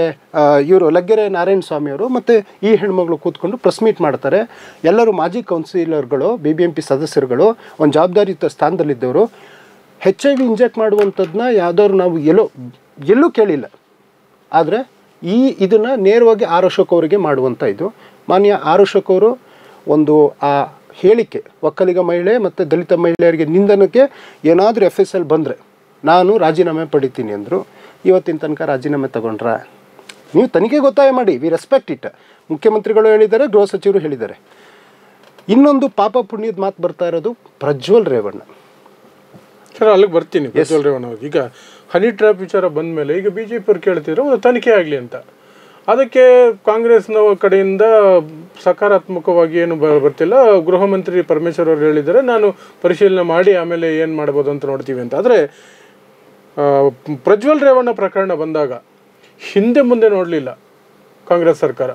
ಇವರು ಲಗ್ಗೆರೆ ನಾರಾಯಣ ಸ್ವಾಮಿಯವರು ಮತ್ತು ಈ ಹೆಣ್ಮಗಳು ಕೂತ್ಕೊಂಡು ಪ್ರೆಸ್ ಮೀಟ್ ಮಾಡ್ತಾರೆ. ಎಲ್ಲರೂ ಮಾಜಿ ಕೌನ್ಸಿಲರ್ಗಳು, BBMP ಸದಸ್ಯರುಗಳು, ಒಂದು ಜವಾಬ್ದಾರಿಯುತ ಸ್ಥಾನದಲ್ಲಿದ್ದವರು. HIV ಇಂಜೆಕ್ಟ್ ಮಾಡುವಂಥದ್ದನ್ನ ಯಾವುದಾದ್ರು ನಾವು ಎಲ್ಲೂ ಕೇಳಿಲ್ಲ. ಆದರೆ ಇದನ್ನು ನೇರವಾಗಿ ಆರ್ ಅಶೋಕ್ ಅವರಿಗೆ ಮಾಡುವಂಥ ಇದು. ಮಾನ್ಯ ಆರ್ ಅಶೋಕ್ ಅವರು ಒಂದು ಆ ಹೇಳಿಕೆ ಒಕ್ಕಲಿಗ ಮಹಿಳೆ ಮತ್ತು ದಲಿತ ಮಹಿಳೆಯರಿಗೆ ನಿಂದನಕ್ಕೆ ಏನಾದರೂ FSL ಬಂದರೆ ನಾನು ರಾಜೀನಾಮೆ ಪಡಿತೀನಿ ಅಂದರು. ಇವತ್ತಿನ ತನಕ ರಾಜೀನಾಮೆ ತಗೊಂಡ್ರ? ನೀವು ತನಿಖೆಗೆ ಒತ್ತಾಯ ಮಾಡಿ, ವಿ ರೆಸ್ಪೆಕ್ಟ್ ಇಟ್. ಮುಖ್ಯಮಂತ್ರಿಗಳು ಹೇಳಿದ್ದಾರೆ, ಗೃಹ ಸಚಿವರು ಹೇಳಿದ್ದಾರೆ. ಇನ್ನೊಂದು ಪಾಪ ಪುಣ್ಯದ ಮಾತು ಬರ್ತಾ ಇರೋದು ಪ್ರಜ್ವಲ್ ರೇವಣ್ಣ. ಸರ್, ಅಲ್ಲಿಗೆ ಬರ್ತೀನಿ. ಪ್ರಜ್ವಲ್ ರೇವಣ್ಣ ಅವ್ರು ಈಗ ಹನಿ ಟ್ರ್ಯಾಪ್ ವಿಚಾರ ಬಂದ ಮೇಲೆ ಈಗ BJP ಅವ್ರು ಕೇಳ್ತಿದ್ರು ಒಂದು ತನಿಖೆ ಆಗಲಿ ಅಂತ. ಅದಕ್ಕೆ ಕಾಂಗ್ರೆಸ್ನ ಕಡೆಯಿಂದ ಸಕಾರಾತ್ಮಕವಾಗಿ ಏನು ಬರ್ತಿಲ್ಲ. ಗೃಹ ಮಂತ್ರಿ ಪರಮೇಶ್ವರ್ ಅವರು ಹೇಳಿದ್ದಾರೆ, ನಾನು ಪರಿಶೀಲನೆ ಮಾಡಿ ಆಮೇಲೆ ಏನು ಮಾಡ್ಬೋದು ಅಂತ ನೋಡ್ತೀವಿ ಅಂತ. ಆದರೆ ಪ್ರಜ್ವಲ್ ರೇವಣ್ಣ ಪ್ರಕರಣ ಬಂದಾಗ ಹಿಂದೆ ಮುಂದೆ ನೋಡಲಿಲ್ಲ ಕಾಂಗ್ರೆಸ್ ಸರ್ಕಾರ.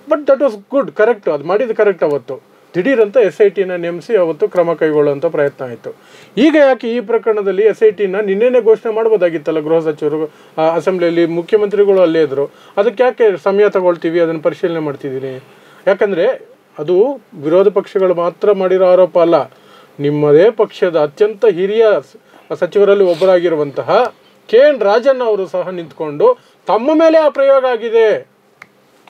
But that was good, correct, ಅದು ಮಾಡಿದ್ದು ಕರೆಕ್ಟ್. ಅವತ್ತು ದಿಢೀರಂತ SITನ ನೇಮಿಸಿ ಅವತ್ತು ಕ್ರಮ ಕೈಗೊಳ್ಳುವಂಥ ಪ್ರಯತ್ನ ಆಯಿತು. ಈಗ ಯಾಕೆ ಈ ಪ್ರಕರಣದಲ್ಲಿ SITನ ನಿನ್ನೆನೇ ಘೋಷಣೆ ಮಾಡ್ಬೋದಾಗಿತ್ತಲ್ಲ ಗೃಹ ಸಚಿವರು ಅಸೆಂಬ್ಲಿಯಲ್ಲಿ, ಮುಖ್ಯಮಂತ್ರಿಗಳು ಅಲ್ಲೇ ಇದ್ದರು. ಅದಕ್ಕೆ ಯಾಕೆ ಸಮಯ ತಗೊಳ್ತೀವಿ, ಅದನ್ನು ಪರಿಶೀಲನೆ ಮಾಡ್ತಿದ್ದೀನಿ? ಯಾಕಂದರೆ ಅದು ವಿರೋಧ ಪಕ್ಷಗಳು ಮಾತ್ರ ಮಾಡಿರೋ ಆರೋಪ ಅಲ್ಲ. ನಿಮ್ಮದೇ ಪಕ್ಷದ ಅತ್ಯಂತ ಹಿರಿಯ ಸಚಿವರಲ್ಲಿ ಒಬ್ಬರಾಗಿರುವಂತಹ KN ರಾಜಣ್ಣ ಅವರು ಸಹ ನಿಂತ್ಕೊಂಡು ತಮ್ಮ ಮೇಲೆ ಆ ಪ್ರಯೋಗ ಆಗಿದೆ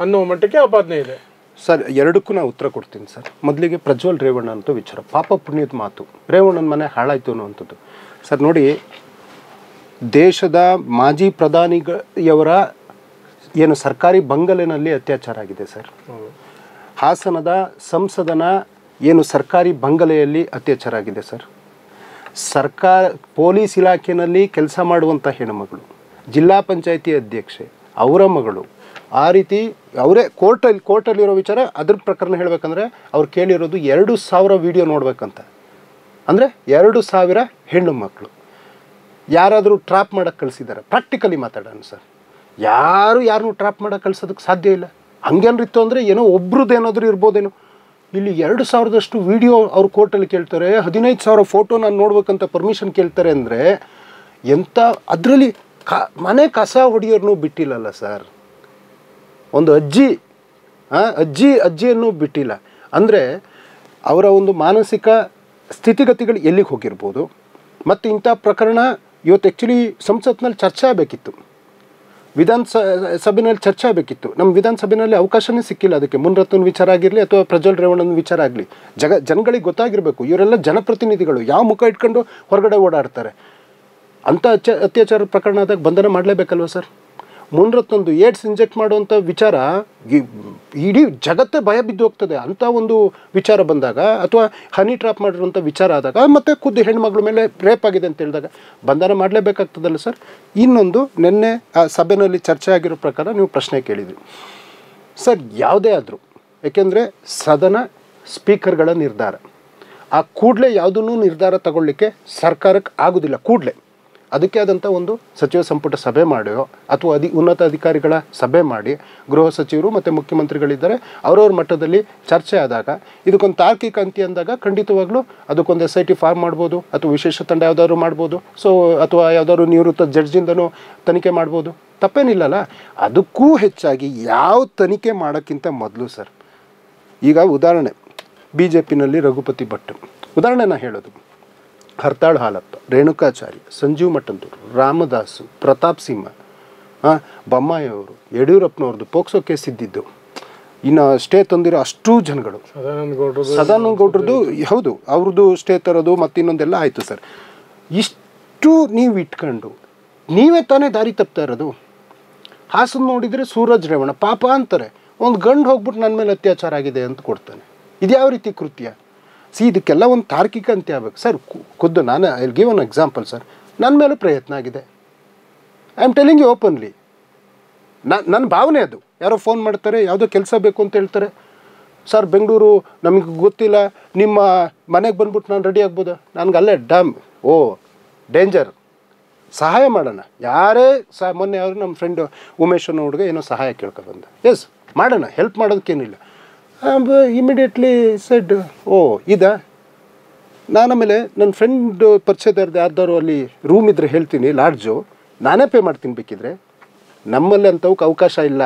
ಅನ್ನೋ ಮಟ್ಟಕ್ಕೆ ಆಪಾದನೆ ಇದೆ. ಸರ್, ಎರಡಕ್ಕೂ ನಾನು ಉತ್ತರ ಕೊಡ್ತೀನಿ ಸರ್. ಮೊದಲಿಗೆ ಪ್ರಜ್ವಲ್ ರೇವಣ್ಣ ಅಂತ ವಿಚಾರ, ಪಾಪ ಪುಣ್ಯದ ಮಾತು. ರೇವಣ್ಣನ ಮನೆ ಹಾಳಾಯಿತು ಅನ್ನುವಂಥದ್ದು. ಸರ್ ನೋಡಿ, ದೇಶದ ಮಾಜಿ ಪ್ರಧಾನಿಯವರ ಏನು ಸರ್ಕಾರಿ ಬಂಗಲೆನಲ್ಲಿ ಅತ್ಯಾಚಾರ ಆಗಿದೆ ಸರ್. ಹಾಸನದ ಸಂಸದನ ಏನು ಸರ್ಕಾರಿ ಬಂಗಲೆಯಲ್ಲಿ ಅತ್ಯಾಚಾರ ಆಗಿದೆ ಸರ್. ಪೊಲೀಸ್ ಇಲಾಖೆಯಲ್ಲಿ ಕೆಲಸ ಮಾಡುವಂಥ ಹೆಣ್ಣುಮಗಳು, ಜಿಲ್ಲಾ ಪಂಚಾಯತಿ ಅಧ್ಯಕ್ಷೆ, ಅವರ ಮಗಳು, ಆ ರೀತಿ ಅವರೇ ಕೋರ್ಟಲ್ಲಿರೋ ವಿಚಾರ. ಅದ್ರ ಪ್ರಕರಣ ಹೇಳಬೇಕಂದ್ರೆ ಅವ್ರು ಕೇಳಿರೋದು 2,000 ವಿಡಿಯೋ ನೋಡ್ಬೇಕಂತ. ಅಂದರೆ 2,000 ಹೆಣ್ಣು ಮಕ್ಕಳು ಯಾರಾದರೂ ಟ್ರ್ಯಾಪ್ ಮಾಡೋಕ್ಕೆ ಕಳಿಸಿದ್ದಾರೆ? ಪ್ರಾಕ್ಟಿಕಲಿ ಮಾತಾಡೋಣ ಸರ್, ಯಾರನ್ನೂ ಟ್ರ್ಯಾಪ್ ಮಾಡೋಕ್ಕೆ ಕಳ್ಸೋದಕ್ಕೆ ಸಾಧ್ಯ ಇಲ್ಲ. ಹಂಗೇನಿತ್ತು ಅಂದರೆ ಏನೋ ಒಬ್ರದ್ದೇನಾದರೂ ಇರ್ಬೋದೇನೋ. ಇಲ್ಲಿ 2,000ದಷ್ಟು ವಿಡಿಯೋ ಅವ್ರು ಕೋರ್ಟಲ್ಲಿ ಕೇಳ್ತಾರೆ, 15,000 ಫೋಟೋ ನಾನು ನೋಡ್ಬೇಕಂತ ಪರ್ಮಿಷನ್ ಕೇಳ್ತಾರೆ. ಅಂದರೆ ಎಂಥ ಅದರಲ್ಲಿ ಮನೆ ಕಸ ಹೊಡೆಯೋರ್ನೂ ಬಿಟ್ಟಿಲ್ಲಲ್ಲ ಸರ್. ಒಂದು ಅಜ್ಜಿಯನ್ನು ಬಿಟ್ಟಿಲ್ಲ. ಅಂದರೆ ಅವರ ಒಂದು ಮಾನಸಿಕ ಸ್ಥಿತಿಗತಿಗಳು ಎಲ್ಲಿಗೆ ಹೋಗಿರ್ಬೋದು. ಮತ್ತು ಇಂಥ ಪ್ರಕರಣ ಇವತ್ತು ಆ್ಯಕ್ಚುಲಿ ಸಂಸತ್ನಲ್ಲಿ ಚರ್ಚೆ ಆಗಬೇಕಿತ್ತು, ವಿಧಾನಸಭೆಯಲ್ಲಿ ಚರ್ಚೆ ಆಗಬೇಕಿತ್ತು. ನಮ್ಮ ವಿಧಾನಸಭೆಯಲ್ಲಿ ಅವಕಾಶನೇ ಸಿಕ್ಕಿಲ್ಲ ಅದಕ್ಕೆ. ಮುನಿರತ್ನ ವಿಚಾರ ಆಗಿರಲಿ ಅಥವಾ ಪ್ರಜ್ವಲ್ ರೇವಣ್ಣನ ವಿಚಾರ ಆಗಲಿ, ಜನಗಳಿಗೆ ಗೊತ್ತಾಗಿರಬೇಕು. ಇವರೆಲ್ಲ ಜನಪ್ರತಿನಿಧಿಗಳು, ಯಾವ ಮುಖ ಇಟ್ಕೊಂಡು ಹೊರಗಡೆ ಓಡಾಡ್ತಾರೆ. ಅಂಥ ಅತ್ಯಾಚಾರ ಪ್ರಕರಣ ಆದಾಗ ಬಂಧನ ಮಾಡಲೇಬೇಕಲ್ವ ಸರ್? ಮುನ್ರತ್ನೊಂದು ಏಡ್ಸ್ ಇಂಜೆಕ್ಟ್ ಮಾಡುವಂಥ ವಿಚಾರ ಇಡೀ ಜಗತ್ತೇ ಭಯ ಬಿದ್ದು ಹೋಗ್ತದೆ ಅಂಥ ಒಂದು ವಿಚಾರ ಬಂದಾಗ, ಅಥವಾ ಹನಿ ಟ್ರಾಪ್ ಮಾಡಿರುವಂಥ ವಿಚಾರ ಆದಾಗ, ಮತ್ತು ಖುದ್ದು ಹೆಣ್ಮಗಳ ಮೇಲೆ ರೇಪ್ ಆಗಿದೆ ಅಂತ ಹೇಳಿದಾಗ ಬಂಧನ ಮಾಡಲೇಬೇಕಾಗ್ತದಲ್ಲ ಸರ್. ಇನ್ನೊಂದು, ನಿನ್ನೆ ಆ ಸಭೆಯಲ್ಲಿ ಚರ್ಚೆ ಆಗಿರೋ ಪ್ರಕಾರ ನೀವು ಪ್ರಶ್ನೆ ಕೇಳಿದ್ರಿ ಸರ್. ಯಾವುದೇ ಆದರೂ, ಏಕೆಂದರೆ ಸದನ ಸ್ಪೀಕರ್ಗಳ ನಿರ್ಧಾರ, ಆ ಕೂಡಲೇ ಯಾವುದನ್ನು ನಿರ್ಧಾರ ತಗೊಳ್ಳಿಕ್ಕೆ ಸರ್ಕಾರಕ್ಕೆ ಆಗೋದಿಲ್ಲ. ಕೂಡಲೇ ಅದಕ್ಕೆ ಆದಂಥ ಒಂದು ಸಚಿವ ಸಂಪುಟ ಸಭೆ ಮಾಡಿಯೋ ಅಥವಾ ಉನ್ನತ ಅಧಿಕಾರಿಗಳ ಸಭೆ ಮಾಡಿ, ಗೃಹ ಸಚಿವರು ಮತ್ತು ಮುಖ್ಯಮಂತ್ರಿಗಳಿದ್ದಾರೆ, ಅವರವ್ರ ಮಟ್ಟದಲ್ಲಿ ಚರ್ಚೆ ಆದಾಗ ಇದಕ್ಕೊಂದು ತಾರ್ಕಿಕ ಅಂತ್ಯ ಅಂದಾಗ ಖಂಡಿತವಾಗ್ಲೂ ಅದಕ್ಕೊಂದು SIT ಫಾರ್ಮ್ ಮಾಡ್ಬೋದು, ಅಥವಾ ವಿಶೇಷ ತಂಡ ಯಾವುದಾದ್ರು ಮಾಡ್ಬೋದು. ಸೊ ಅಥವಾ ಯಾವುದಾದ್ರು ನಿವೃತ್ತ ಜಡ್ಜಿಂದನೂ ತನಿಖೆ ಮಾಡ್ಬೋದು, ತಪ್ಪೇನಿಲ್ಲಲ್ಲ. ಅದಕ್ಕೂ ಹೆಚ್ಚಾಗಿ ಯಾವ ತನಿಖೆ ಮಾಡೋಕ್ಕಿಂತ ಮೊದಲು ಸರ್, ಈಗ ಉದಾಹರಣೆ BJPನಲ್ಲಿ ರಘುಪತಿ ಭಟ್ ಉದಾಹರಣೆ ನಾ ಹೇಳೋದು, ಹರ್ತಾಳ್ ಹಾಲಪ್ಪ, ರೇಣುಕಾಚಾರ್ಯ, ಸಂಜೀವ್ ಮಠಂದೂರು, ರಾಮದಾಸು, ಪ್ರತಾಪ್ ಸಿಂಹ, ಬೊಮ್ಮಾಯಿ ಅವರು, ಯಡಿಯೂರಪ್ಪನವ್ರದ್ದು ಪೋಕ್ಸೋ ಕೇಸ್ ಇದ್ದಿದ್ದು, ಇನ್ನು ಸ್ಟೇ ತಂದಿರೋ ಅಷ್ಟೂ ಜನಗಳು, ಸದಾನಂದ ಗೌಡ್ರದ್ದು ಹೌದು, ಅವ್ರದ್ದು ಸ್ಟೇ ತರೋದು ಮತ್ತು ಇನ್ನೊಂದೆಲ್ಲ ಆಯಿತು ಸರ್. ಇಷ್ಟು ನೀವು ಇಟ್ಕೊಂಡು ನೀವೇ ತಾನೇ ದಾರಿ ತಪ್ತಾ ಇರೋದು. ಹಾಸನ ನೋಡಿದರೆ ಸೂರಜ್ ರೇವಣ್ಣ ಪಾಪ ಅಂತಾರೆ, ಒಂದು ಗಂಡು ಹೋಗ್ಬಿಟ್ಟು ನನ್ನ ಮೇಲೆ ಅತ್ಯಾಚಾರ ಆಗಿದೆ ಅಂತ ಕೊಡ್ತಾನೆ. ಇದು ಯಾವ ರೀತಿ ಕೃತ್ಯ? ಇದಕ್ಕೆಲ್ಲ ಒಂದು ತಾರ್ಕಿಕ ಅಂತ್ಯ ಆಗಬೇಕು ಸರ್. ಖುದ್ದು ನಾನು I will give an example sir. ನನ್ನ ಮೇಲೂ ಪ್ರಯತ್ನ ಆಗಿದೆ. I am telling you openly. ನನ್ನ ಭಾವನೆ ಅದು. ಯಾರೋ ಫೋನ್ ಮಾಡ್ತಾರೆ, ಯಾವುದೋ ಕೆಲಸ ಬೇಕು ಅಂತ ಹೇಳ್ತಾರೆ, ಸರ್ ಬೆಂಗಳೂರು ನಮಗೆ ಗೊತ್ತಿಲ್ಲ, ನಿಮ್ಮ ಮನೆಗೆ ಬಂದ್ಬಿಟ್ಟು ನಾನು ರೆಡಿ ಆಗ್ಬೋದಾ? ನನಗೆ ಅಲ್ಲೇ ಡೇಂಜರ್, ಸಹಾಯ ಮಾಡೋಣ. ಯಾರೇ ಮೊನ್ನೆ ಅವರು ನಮ್ಮ ಫ್ರೆಂಡ್ ಉಮೇಶ್ ಅನ್ನೋ ಹುಡುಗ ಏನೋ ಸಹಾಯ ಕೇಳ್ಕೊಬಂದ. ಎಸ್ ಮಾಡೋಣ, ಹೆಲ್ಪ್ ಮಾಡೋದಕ್ಕೇನಿಲ್ಲ. ಇಮಿಡಿಯೇಟ್ಲಿ ಸೆಡ್ ಇದಾ. ನಾನು ಆಮೇಲೆ ನನ್ನ ಫ್ರೆಂಡ್ ಪರಿಚಯದಾರ್ದು ಯಾರ್ದಾರು ಅಲ್ಲಿ ರೂಮ್ ಇದ್ದರೆ ಹೇಳ್ತೀನಿ, ಲಾಡ್ಜು, ನಾನೇ ಪೇ ಮಾಡ್ತೀನಿ ಬೇಕಿದ್ರೆ. ನಮ್ಮಲ್ಲಿ ಅಂಥವಕ್ಕೆ ಅವಕಾಶ ಇಲ್ಲ.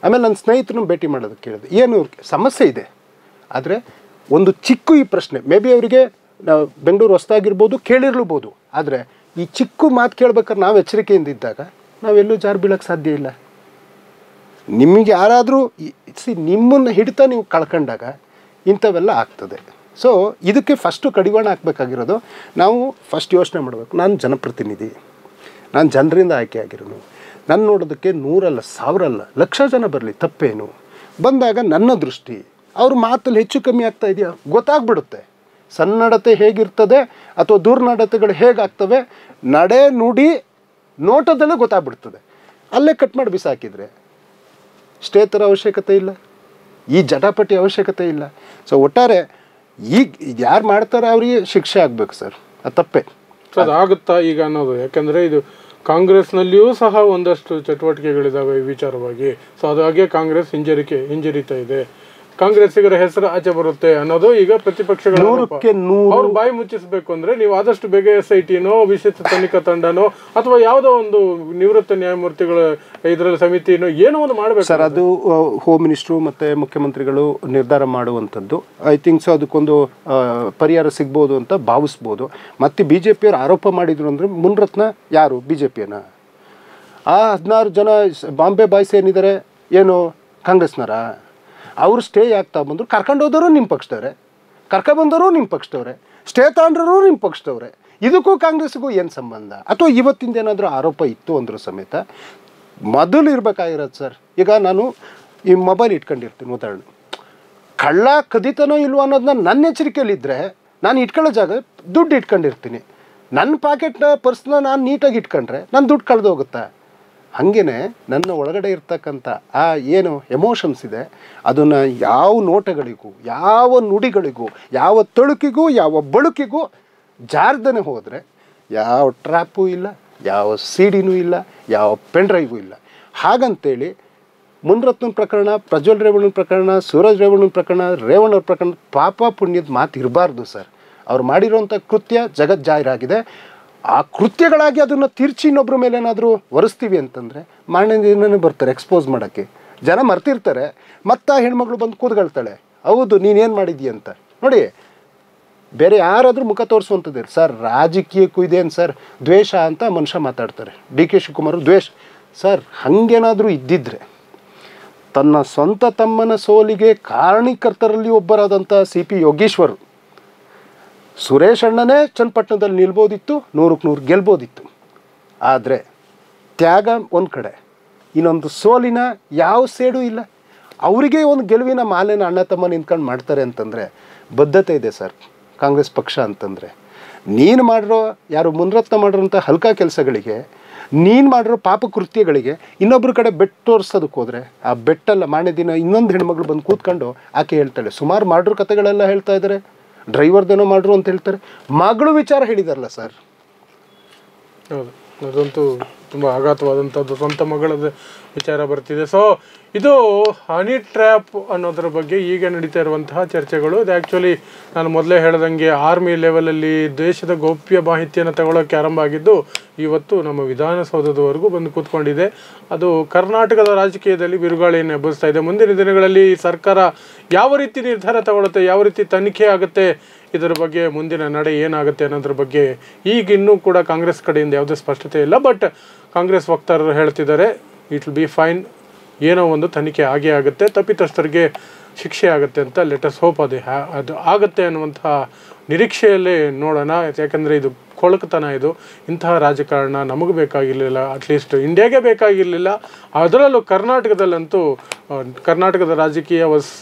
ಆಮೇಲೆ ನನ್ನ ಸ್ನೇಹಿತರನ್ನು ಭೇಟಿ ಮಾಡೋದಕ್ಕೆ ಕೇಳಿದೆ, ಏನು ಸಮಸ್ಯೆ ಇದೆ. ಆದರೆ ಒಂದು ಚಿಕ್ಕ ಈ ಪ್ರಶ್ನೆ ಮೇ ಬಿ ಅವರಿಗೆ ಬೆಂಗಳೂರು ಹೊಸ್ದಾಗಿರ್ಬೋದು, ಕೇಳಿರ್ಲೂಬೋದು. ಆದರೆ ಈ ಚಿಕ್ಕ ಮಾತು ಕೇಳ್ಬೇಕಾದ್ರೆ ನಾವು ಎಚ್ಚರಿಕೆಯಿಂದ ಇದ್ದಾಗ ನಾವೆಲ್ಲೂ ಜಾರು ಬೀಳೋಕ್ಕೆ ಸಾಧ್ಯ ಇಲ್ಲ. ನಿಮಗೆ ಯಾರಾದರೂ ನಿಮ್ಮನ್ನು ಹಿಡಿತಾ ನೀವು ಕಳ್ಕೊಂಡಾಗ ಇಂಥವೆಲ್ಲ ಆಗ್ತದೆ. ಸೊ ಇದಕ್ಕೆ ಫಸ್ಟು ಕಡಿವಾಣ ಹಾಕಬೇಕಾಗಿರೋದು, ನಾವು ಫಸ್ಟ್ ಯೋಚನೆ ಮಾಡಬೇಕು. ನಾನು ಜನಪ್ರತಿನಿಧಿ, ನಾನು ಜನರಿಂದ ಆಯ್ಕೆ ಆಗಿರೋನು. ನನ್ನ ನೋಡೋದಕ್ಕೆ 100 ಅಲ್ಲ, 1000 ಅಲ್ಲ, 1,00,000 ಜನ ಬರಲಿ, ತಪ್ಪೇನು. ಬಂದಾಗ ನನ್ನ ದೃಷ್ಟಿ ಅವ್ರ ಮಾತಲ್ಲಿ ಹೆಚ್ಚು ಕಮ್ಮಿ ಆಗ್ತಾ ಇದೆಯಾ ಗೊತ್ತಾಗ್ಬಿಡುತ್ತೆ. ಸನ್ನಡತೆ ಹೇಗಿರ್ತದೆ ಅಥವಾ ದುರ್ನಡತೆಗಳು ಹೇಗಾಗ್ತವೆ, ನಡೆ ನುಡಿ ನೋಟದಲ್ಲೇ ಗೊತ್ತಾಗ್ಬಿಡ್ತದೆ. ಅಲ್ಲೇ ಕಟ್ ಮಾಡಿ ಬಿಸಾಕಿದರೆ ಸ್ಟೇ ಥರ ಅವಶ್ಯಕತೆ ಇಲ್ಲ, ಈ ಜಟಾಪಟಿ ಅವಶ್ಯಕತೆ ಇಲ್ಲ. ಸೊ ಒಟ್ಟಾರೆ ಈಗ ಯಾರು ಮಾಡ್ತಾರೆ ಅವರಿಗೆ ಶಿಕ್ಷೆ ಆಗಬೇಕು ಸರ್, ಅದು ತಪ್ಪೇ. ಸೊ ಅದಾಗುತ್ತಾ ಈಗ ಅನ್ನೋದು, ಯಾಕಂದರೆ ಇದು ಕಾಂಗ್ರೆಸ್ನಲ್ಲಿಯೂ ಸಹ ಒಂದಷ್ಟು ಚಟುವಟಿಕೆಗಳಿದ್ದಾವೆ ಈ ವಿಚಾರವಾಗಿ. ಸೊ ಅದಾಗೆ ಕಾಂಗ್ರೆಸ್ ಹಿಂಜರಿತಾ ಇದೆ, ಕಾಂಗ್ರೆಸ್ಸಿಗರ ಹೆಸರು ಆಚೆ ಬರುತ್ತೆ ಅನ್ನೋದು ಈಗ ಪ್ರತಿಪಕ್ಷಗಳ ಅವ್ರು ಬಾಯಿ ಮುಚ್ಚಿಸ್ಬೇಕು ಅಂದ್ರೆ ನೀವು ಆದಷ್ಟು ಬೇಗ SITನೋ ವಿಶೇಷ ತನಿಖಾ ತಂಡನೋ ಅಥವಾ ಯಾವುದೋ ಒಂದು ನಿವೃತ್ತ ನ್ಯಾಯಮೂರ್ತಿಗಳ ಇದರಲ್ಲಿ ಸಮಿತಿನೋ ಏನೋ ಒಂದು ಮಾಡಬೇಕು ಸರ್. ಅದು ಹೋಮ್ ಮಿನಿಸ್ಟ್ರು ಮತ್ತು ಮುಖ್ಯಮಂತ್ರಿಗಳು ನಿರ್ಧಾರ ಮಾಡುವಂಥದ್ದು. ಐ ಥಿಂಕ್ ಸೊ ಅದಕ್ಕೊಂದು ಪರಿಹಾರ ಸಿಗ್ಬೋದು ಅಂತ ಭಾವಿಸ್ಬೋದು. ಮತ್ತು BJPಯವರು ಆರೋಪ ಮಾಡಿದ್ರು ಅಂದರೆ ಮುನ್ರತ್ನ ಯಾರು BJPಯನ್ನ? ಆ 16 ಜನ ಬಾಂಬೆ ಬಾಯ್ಸ್ ಏನಿದ್ದಾರೆ ಏನು ಕಾಂಗ್ರೆಸ್ನರ? ಅವರು ಸ್ಟೇ ಆಗ್ತಾ ಬಂದರು, ಕರ್ಕೊಂಡು ಹೋದವರು ನಿಮ್ಮ ಪಕ್ಷದವ್ರೆ, ಕರ್ಕೊಬಂದವರು ನಿಮ್ಮ ಪಕ್ಷದವ್ರೆ, ಸ್ಟೇ ತಗೊಂಡ್ರೂ ನಿಮ್ಮ ಪಕ್ಷದವ್ರೆ. ಇದಕ್ಕೂ ಕಾಂಗ್ರೆಸ್ಗೂ ಏನು ಸಂಬಂಧ? ಅಥವಾ ಇವತ್ತಿಂದ ಏನಾದರೂ ಆರೋಪ ಇತ್ತು ಅಂದರೂ ಸಮೇತ ಮೊದಲು ಇರಬೇಕಾಗಿರೋದು ಸರ್. ಈಗ ನಾನು ಈ ಮೊಬೈಲ್ ಇಟ್ಕೊಂಡಿರ್ತೀನಿ ಉದಾಹರಣೆ, ಕಳ್ಳ ಕದಿತನೋ ಇಲ್ವೋ ಅನ್ನೋದನ್ನ ನನ್ನ ಎಚ್ಚರಿಕೆಯಲ್ಲಿದ್ದರೆ ನಾನು ಇಟ್ಕೊಳ್ಳೋ ಜಾಗ ದುಡ್ಡು ಇಟ್ಕೊಂಡಿರ್ತೀನಿ. ನನ್ನ ಪಾಕೆಟ್ನ ಪರ್ಸ್ನ ನಾನು ನೀಟಾಗಿ ಇಟ್ಕೊಂಡ್ರೆ ನನ್ನ ದುಡ್ಡು ಕಳೆದು ಹೋಗುತ್ತಾ? ಹಾಗೇ ನನ್ನ ಒಳಗಡೆ ಇರ್ತಕ್ಕಂಥ ಆ ಏನು ಎಮೋಷನ್ಸ್ ಇದೆ ಅದನ್ನು ಯಾವ ನೋಟಗಳಿಗೂ, ಯಾವ ನುಡಿಗಳಿಗೂ, ಯಾವ ತಳುಕಿಗೂ, ಯಾವ ಬಳುಕಿಗೂ ಜಾರ್ದನೆ ಹೋದರೆ ಯಾವ ಟ್ರ್ಯಾಪು ಇಲ್ಲ, ಯಾವ ಸಿಡಿನೂ ಇಲ್ಲ, ಯಾವ ಪೆನ್ ಡ್ರೈವು ಇಲ್ಲ. ಹಾಗಂತೇಳಿ ಮುನ್ರತ್ನ ಪ್ರಕರಣ, ಪ್ರಜ್ವಲ್ ರೇವಣ್ಣನ ಪ್ರಕರಣ, ಸೂರಜ್ ರೇವಣ್ಣನ ಪ್ರಕರಣ, ರೇವಣ್ಣವ್ರ ಪ್ರಕರಣ ಪಾಪ ಪುಣ್ಯದ ಮಾತು ಇರಬಾರ್ದು ಸರ್. ಅವ್ರು ಮಾಡಿರೋಂಥ ಕೃತ್ಯ ಜಗಜ್ಜಾಹಿರಾಗಿದೆ. ಆ ಕೃತ್ಯಗಳಾಗಿ ಅದನ್ನು ತಿರ್ಚಿ ಇನ್ನೊಬ್ಬರ ಮೇಲೆ ಏನಾದರೂ ಒರೆಸ್ತೀವಿ ಅಂತಂದರೆ ಮಾರನೇ ದಿನನೇ ಬರ್ತಾರೆ ಎಕ್ಸ್ಪೋಸ್ ಮಾಡೋಕ್ಕೆ. ಜನ ಮರ್ತಿರ್ತಾರೆ, ಮತ್ತು ಹೆಣ್ಮಗಳು ಬಂದು ಕೂತ್ಕೊಳ್ತಾಳೆ, ಹೌದು ನೀನೇನು ಮಾಡಿದ್ದೀಯ ಅಂತ. ನೋಡಿ, ಬೇರೆ ಯಾರಾದರೂ ಮುಖ ತೋರಿಸುವಂಥದ್ದು ಸರ್. ರಾಜಕೀಯಕ್ಕೂ ಇದೇನು ಸರ್ ದ್ವೇಷ ಅಂತ ಮನುಷ್ಯ ಮಾತಾಡ್ತಾರೆ. DK ಶಿವಕುಮಾರ್ ದ್ವೇಷ ಸರ್. ಹಾಗೇನಾದರೂ ಇದ್ದಿದ್ದರೆ ತನ್ನ ಸ್ವಂತ ತಮ್ಮನ ಸೋಲಿಗೆ ಕಾರಣೀಕರ್ತರಲ್ಲಿ ಒಬ್ಬರಾದಂಥ CP ಯೋಗೀಶ್ವರ್, ಸುರೇಶ್ ಅಣ್ಣನೇ ಚನ್ನಪಟ್ಟಣದಲ್ಲಿ ನಿಲ್ಬೋದಿತ್ತು, 100ಕ್ಕೆ 100 ಗೆಲ್ಬೋದಿತ್ತು. ಆದರೆ ತ್ಯಾಗ ಒಂದು ಕಡೆ, ಇನ್ನೊಂದು ಸೋಲಿನ ಯಾವ ಸೇಡು ಇಲ್ಲ. ಅವರಿಗೆ ಒಂದು ಗೆಲುವಿನ ಮಾಲೆನ ಅಣ್ಣ ತಮ್ಮ ನಿಂತ್ಕೊಂಡು ಮಾಡ್ತಾರೆ ಅಂತಂದರೆ ಬದ್ಧತೆ ಇದೆ ಸರ್ ಕಾಂಗ್ರೆಸ್ ಪಕ್ಷ ಅಂತಂದರೆ. ನೀನು ಮಾಡಿರೋ ಯಾರು ಮುನ್ರತ್ನ ಮಾಡಿರೋಂಥ ಹಲ್ಕ ಕೆಲಸಗಳಿಗೆ, ನೀನು ಮಾಡಿರೋ ಪಾಪ ಕೃತ್ಯಗಳಿಗೆ ಇನ್ನೊಬ್ಬರ ಕಡೆ ಬೆಟ್ಟು ತೋರಿಸೋದಕ್ಕೆ ಹೋದರೆ ಆ ಬೆಟ್ಟಲ್ಲ ಮಾರನೇ ದಿನ ಇನ್ನೊಂದು ಹೆಣ್ಮಗಳು ಬಂದು ಕೂತ್ಕೊಂಡು ಆಕೆ ಹೇಳ್ತಾಳೆ. ಸುಮಾರು ಮಾಡ್ರೋ ಕಥೆಗಳೆಲ್ಲ ಹೇಳ್ತಾ ಇದ್ದಾರೆ, ಡ್ರೈವರ್ದೇನೋ ಮಾಡ್ರು ಅಂತ ಹೇಳ್ತಾರೆ. ಮಗಳು ವಿಚಾರ ಹೇಳಿದಾರಲ್ಲ ಸರ್. ಹೌದು, ಅದಂತೂ ತುಂಬ ಆಘಾತವಾದಂಥದ್ದು, ಸ್ವಂತ ಮಗಳದ ವಿಚಾರ ಬರ್ತಿದೆ. ಸೊ ಇದು ಹನಿ ಟ್ರ್ಯಾಪ್ ಅನ್ನೋದ್ರ ಬಗ್ಗೆ ಈಗ ನಡೀತಾ ಇರುವಂತಹ ಚರ್ಚೆಗಳು. ಇದು ಆ್ಯಕ್ಚುಲಿ ನಾನು ಮೊದಲೇ ಹೇಳ್ದಂಗೆ ಆರ್ಮಿ ಲೆವೆಲಲ್ಲಿ ದೇಶದ ಗೌಪ್ಯ ಮಾಹಿತಿಯನ್ನು ತಗೊಳ್ಳೋಕ್ಕೆ ಆರಂಭ ಆಗಿದ್ದು ಇವತ್ತು ನಮ್ಮ ವಿಧಾನಸೌಧದವರೆಗೂ ಬಂದು ಕೂತ್ಕೊಂಡಿದೆ. ಅದು ಕರ್ನಾಟಕದ ರಾಜಕೀಯದಲ್ಲಿ ಬಿರುಗಾಳಿಯನ್ನು ಎಬ್ಬಿಸ್ತಾ ಇದೆ. ಮುಂದಿನ ದಿನಗಳಲ್ಲಿ ಸರ್ಕಾರ ಯಾವ ರೀತಿ ನಿರ್ಧಾರ ತಗೊಳುತ್ತೆ, ಯಾವ ರೀತಿ ತನಿಖೆ ಆಗುತ್ತೆ, ಇದರ ಬಗ್ಗೆ ಮುಂದಿನ ನಡೆ ಏನಾಗುತ್ತೆ ಅನ್ನೋದ್ರ ಬಗ್ಗೆ ಈಗ ಇನ್ನೂ ಕೂಡ ಕಾಂಗ್ರೆಸ್ ಕಡೆಯಿಂದ ಯಾವುದೇ ಸ್ಪಷ್ಟತೆ ಇಲ್ಲ. ಬಟ್ ಕಾಂಗ್ರೆಸ್ ವಕ್ತಾರರು ಹೇಳ್ತಿದ್ದಾರೆ ಇಟ್ ವಿಲ್ ಬಿ ಫೈನ್, ಏನೋ ಒಂದು ತನಿಖೆ ಆಗೇ ಆಗುತ್ತೆ, ತಪ್ಪಿತಸ್ಥರಿಗೆ ಶಿಕ್ಷೆ ಆಗುತ್ತೆ ಅಂತ. ಲೆಟಸ್ ಹೋಪ್ ಅದು ಆಗುತ್ತೆ ಅನ್ನುವಂತಹ ನಿರೀಕ್ಷೆಯಲ್ಲೇ ನೋಡೋಣ. ಯಾಕಂದರೆ ಇದು ಕೊಳಕತನ, ಇದು ಇಂತಹ ರಾಜಕಾರಣ ನಮಗೆ ಬೇಕಾಗಿರಲಿಲ್ಲ, ಅಟ್ಲೀಸ್ಟ್ ಇಂಡಿಯಾಗೆ ಬೇಕಾಗಿರಲಿಲ್ಲ. ಅದರಲ್ಲೂ ಕರ್ನಾಟಕದಲ್ಲಂತೂ ಕರ್ನಾಟಕದ ರಾಜಕೀಯ ವಾಸ್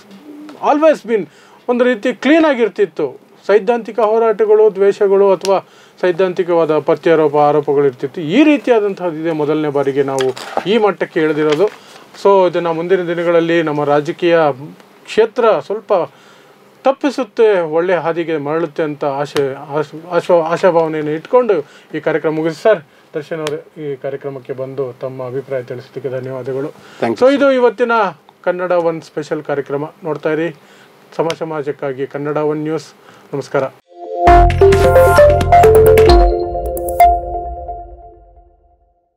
ಆಲ್ವೇಸ್ ಬಿನ್ ಒಂದು ರೀತಿ ಕ್ಲೀನಾಗಿರ್ತಿತ್ತು. ಸೈದ್ಧಾಂತಿಕ ಹೋರಾಟಗಳು, ದ್ವೇಷಗಳು ಅಥವಾ ಸೈದ್ಧಾಂತಿಕವಾದ ಪ್ರತ್ಯಾರೋಪ ಆರೋಪಗಳು ಇರ್ತಿತ್ತು. ಈ ರೀತಿಯಾದಂಥದ್ದು ಇದೇ ಮೊದಲನೇ ಬಾರಿಗೆ ನಾವು ಈ ಮಟ್ಟಕ್ಕೆ ಇಳಿದಿರೋದು. ಸೊ ಇದನ್ನು ಮುಂದಿನ ದಿನಗಳಲ್ಲಿ ನಮ್ಮ ರಾಜಕೀಯ ಕ್ಷೇತ್ರ ಸ್ವಲ್ಪ ತಪ್ಪಿಸುತ್ತೆ, ಒಳ್ಳೆಯ ಹಾದಿಗೆ ಮರಳುತ್ತೆ ಅಂತ ಆಶಾಭಾವನೆಯನ್ನು ಇಟ್ಕೊಂಡು ಈ ಕಾರ್ಯಕ್ರಮ ಮುಗಿಸಿ. ಸರ್ ದರ್ಶನ್ ಅವರೇ, ಈ ಕಾರ್ಯಕ್ರಮಕ್ಕೆ ಬಂದು ತಮ್ಮ ಅಭಿಪ್ರಾಯ ತಿಳಿಸೋದಕ್ಕೆ ಧನ್ಯವಾದಗಳು. ಸೊ ಇದು ಇವತ್ತಿನ ಕನ್ನಡ ಒನ್ ಸ್ಪೆಷಲ್ ಕಾರ್ಯಕ್ರಮ. ನೋಡ್ತಾ ಇರಿ ಸಮಾಜಕ್ಕಾಗಿ ಕನ್ನಡ ಒನ್ ನ್ಯೂಸ್. ನಮಸ್ಕಾರ.